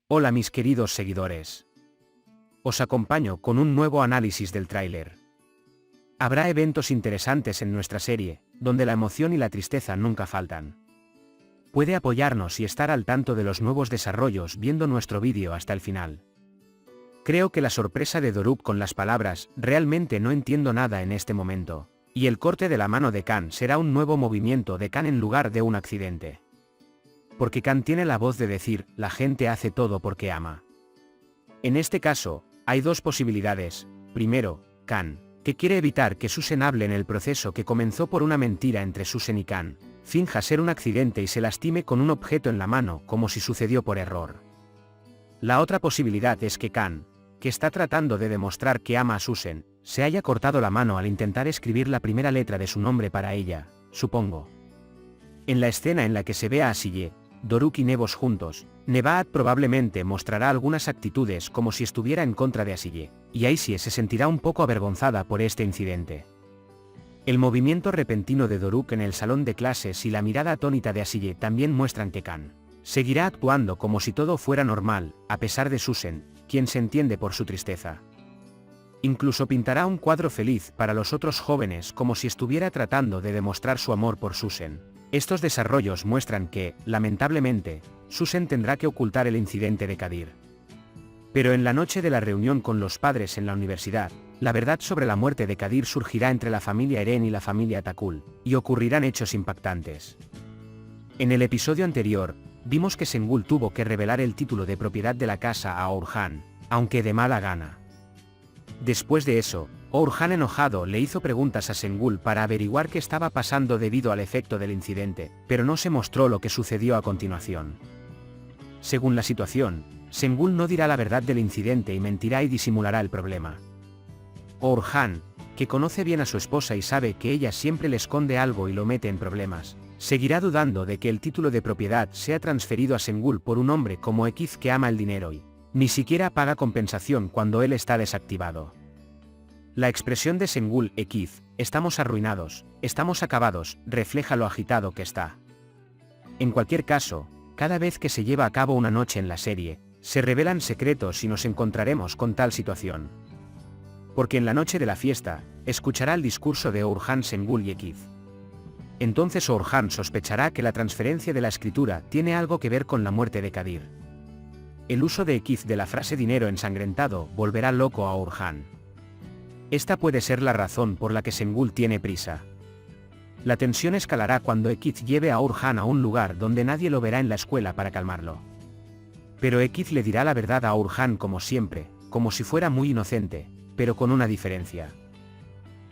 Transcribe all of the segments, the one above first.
Hola mis queridos seguidores. Os acompaño con un nuevo análisis del tráiler. Habrá eventos interesantes en nuestra serie, donde la emoción y la tristeza nunca faltan. Puede apoyarnos y estar al tanto de los nuevos desarrollos viendo nuestro vídeo hasta el final. Creo que la sorpresa de Doruk con las palabras "realmente no entiendo nada en este momento", y el corte de la mano de Kan será un nuevo movimiento de Kan en lugar de un accidente. Porque Kan tiene la voz de decir, la gente hace todo porque ama. En este caso, hay dos posibilidades. Primero, Kan, que quiere evitar que Susen hable en el proceso que comenzó por una mentira entre Susen y Kan, finja ser un accidente y se lastime con un objeto en la mano como si sucedió por error. La otra posibilidad es que Kan, que está tratando de demostrar que ama a Susen, se haya cortado la mano al intentar escribir la primera letra de su nombre para ella, supongo. En la escena en la que se ve a Asille, Doruk y Nevos juntos, Nevaat probablemente mostrará algunas actitudes como si estuviera en contra de Asille, y Aisie se sentirá un poco avergonzada por este incidente. El movimiento repentino de Doruk en el salón de clases y la mirada atónita de Asille también muestran que Kan seguirá actuando como si todo fuera normal, a pesar de Susen, quien se entiende por su tristeza. Incluso pintará un cuadro feliz para los otros jóvenes como si estuviera tratando de demostrar su amor por Susen. Estos desarrollos muestran que, lamentablemente, Susen tendrá que ocultar el incidente de Kadir. Pero en la noche de la reunión con los padres en la universidad, la verdad sobre la muerte de Kadir surgirá entre la familia Eren y la familia Takul, y ocurrirán hechos impactantes. En el episodio anterior, vimos que Sengul tuvo que revelar el título de propiedad de la casa a Orhan, aunque de mala gana. Después de eso, Orhan enojado le hizo preguntas a Sengul para averiguar qué estaba pasando debido al efecto del incidente, pero no se mostró lo que sucedió a continuación. Según la situación, Sengul no dirá la verdad del incidente y mentirá y disimulará el problema. Orhan, que conoce bien a su esposa y sabe que ella siempre le esconde algo y lo mete en problemas, seguirá dudando de que el título de propiedad sea transferido a Sengul por un hombre como Ekiz que ama el dinero y ni siquiera paga compensación cuando él está desactivado. La expresión de Sengul Ekiz, estamos arruinados, estamos acabados, refleja lo agitado que está. En cualquier caso, cada vez que se lleva a cabo una noche en la serie, se revelan secretos y nos encontraremos con tal situación. Porque en la noche de la fiesta, escuchará el discurso de Orhan, Sengul y Ekiz. Entonces Orhan sospechará que la transferencia de la escritura tiene algo que ver con la muerte de Kadir. El uso de Ekiz de la frase dinero ensangrentado volverá loco a Orhan. Esta puede ser la razón por la que Sengul tiene prisa. La tensión escalará cuando Ekiz lleve a Orhan a un lugar donde nadie lo verá en la escuela para calmarlo. Pero Ekiz le dirá la verdad a Orhan como siempre, como si fuera muy inocente, pero con una diferencia.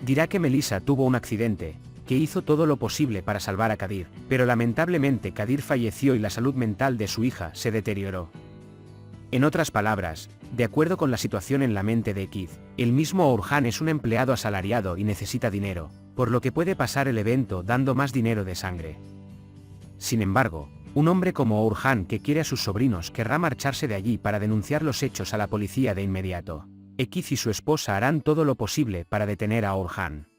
Dirá que Melissa tuvo un accidente, que hizo todo lo posible para salvar a Kadir, pero lamentablemente Kadir falleció y la salud mental de su hija se deterioró. En otras palabras, de acuerdo con la situación en la mente de Ekiz, el mismo Orhan es un empleado asalariado y necesita dinero, por lo que puede pasar el evento dando más dinero de sangre. Sin embargo, un hombre como Orhan que quiere a sus sobrinos querrá marcharse de allí para denunciar los hechos a la policía de inmediato. Ekiz y su esposa harán todo lo posible para detener a Orhan.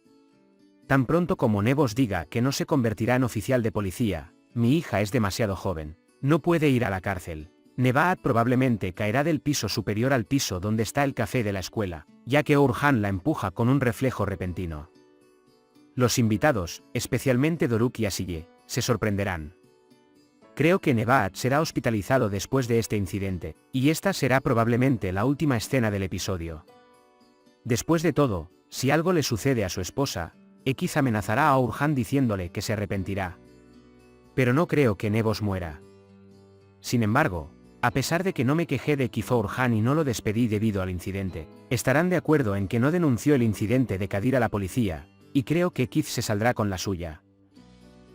Tan pronto como Nevos diga que no se convertirá en oficial de policía, mi hija es demasiado joven, no puede ir a la cárcel. Nevaat probablemente caerá del piso superior al piso donde está el café de la escuela, ya que Orhan la empuja con un reflejo repentino. Los invitados, especialmente Doruk y Asille, se sorprenderán. Creo que Nevaat será hospitalizado después de este incidente, y esta será probablemente la última escena del episodio. Después de todo, si algo le sucede a su esposa, Ekiz amenazará a Orhan diciéndole que se arrepentirá. Pero no creo que Nevos muera. Sin embargo, a pesar de que no me quejé de Ekiz o Orhan y no lo despedí debido al incidente, estarán de acuerdo en que no denunció el incidente de Kadir a la policía, y creo que Ekiz se saldrá con la suya.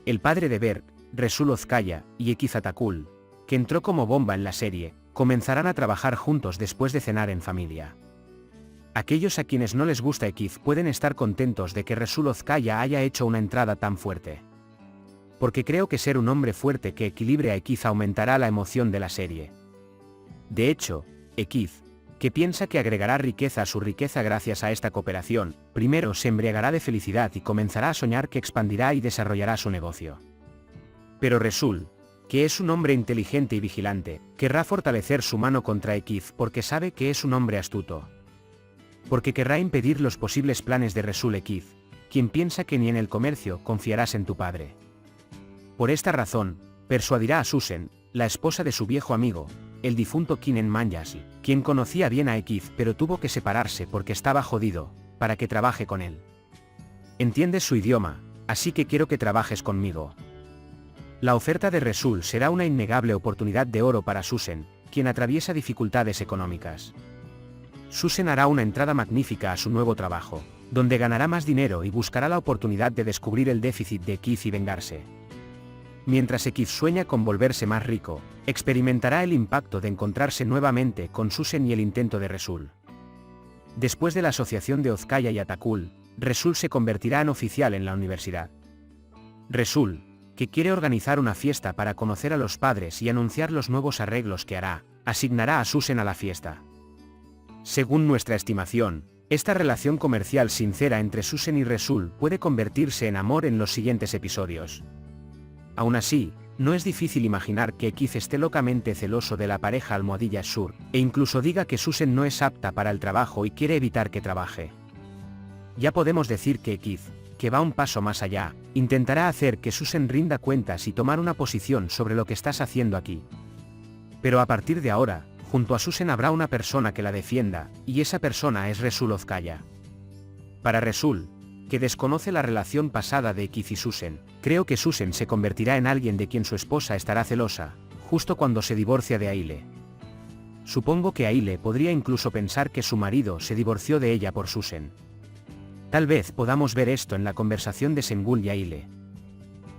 El padre de Berk, Resul Ozkaya, y Ekiz Atakul, que entró como bomba en la serie, comenzarán a trabajar juntos después de cenar en familia. Aquellos a quienes no les gusta Ekiz pueden estar contentos de que Resul Ozkaya haya hecho una entrada tan fuerte. Porque creo que ser un hombre fuerte que equilibre a Ekiz aumentará la emoción de la serie. De hecho, Ekiz, que piensa que agregará riqueza a su riqueza gracias a esta cooperación, primero se embriagará de felicidad y comenzará a soñar que expandirá y desarrollará su negocio. Pero Resul, que es un hombre inteligente y vigilante, querrá fortalecer su mano contra Ekiz porque sabe que es un hombre astuto. Porque querrá impedir los posibles planes de Resul Ekiz, quien piensa que ni en el comercio confiarás en tu padre. Por esta razón, persuadirá a Susan, la esposa de su viejo amigo, el difunto Kinen Manyasl, quien conocía bien a Ekiz pero tuvo que separarse porque estaba jodido, para que trabaje con él. Entiendes su idioma, así que quiero que trabajes conmigo. La oferta de Resul será una innegable oportunidad de oro para Susan, quien atraviesa dificultades económicas. Susan hará una entrada magnífica a su nuevo trabajo, donde ganará más dinero y buscará la oportunidad de descubrir el déficit de Ekiz y vengarse. Mientras Ekiz sueña con volverse más rico, experimentará el impacto de encontrarse nuevamente con Susan y el intento de Resul. Después de la asociación de Ozkaya y Atakul, Resul se convertirá en oficial en la universidad. Resul, que quiere organizar una fiesta para conocer a los padres y anunciar los nuevos arreglos que hará, asignará a Susan a la fiesta. Según nuestra estimación, esta relación comercial sincera entre Susan y Resul puede convertirse en amor en los siguientes episodios. Aún así, no es difícil imaginar que Ekiz esté locamente celoso de la pareja almohadilla Shur, e incluso diga que Susan no es apta para el trabajo y quiere evitar que trabaje. Ya podemos decir que Ekiz, que va un paso más allá, intentará hacer que Susan rinda cuentas y tomar una posición sobre lo que estás haciendo aquí. Pero a partir de ahora, junto a Susan habrá una persona que la defienda, y esa persona es Resul Ozkaya. Para Resul, que desconoce la relación pasada de Ekiz y Susan, creo que Susan se convertirá en alguien de quien su esposa estará celosa, justo cuando se divorcia de Aile. Supongo que Aile podría incluso pensar que su marido se divorció de ella por Susan. Tal vez podamos ver esto en la conversación de Sengul y Aile.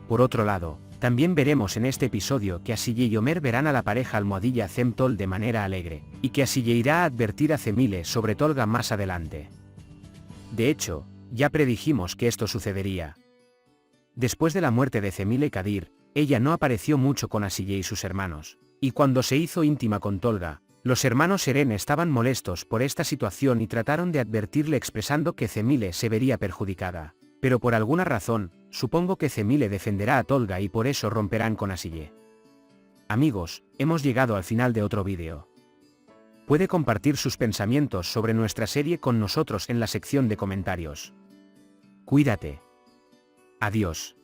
Por otro lado, también veremos en este episodio que Asille y Omer verán a la pareja almohadilla Zemtol de manera alegre, y que Asille irá a advertir a Zemile sobre Tolga más adelante. De hecho, ya predijimos que esto sucedería. Después de la muerte de Zemile Kadir, ella no apareció mucho con Asille y sus hermanos, y cuando se hizo íntima con Tolga, los hermanos Eren estaban molestos por esta situación y trataron de advertirle expresando que Zemile se vería perjudicada, pero por alguna razón, supongo que Zemile defenderá a Tolga y por eso romperán con Asille. Amigos, hemos llegado al final de otro vídeo. Puede compartir sus pensamientos sobre nuestra serie con nosotros en la sección de comentarios. Cuídate. Adiós.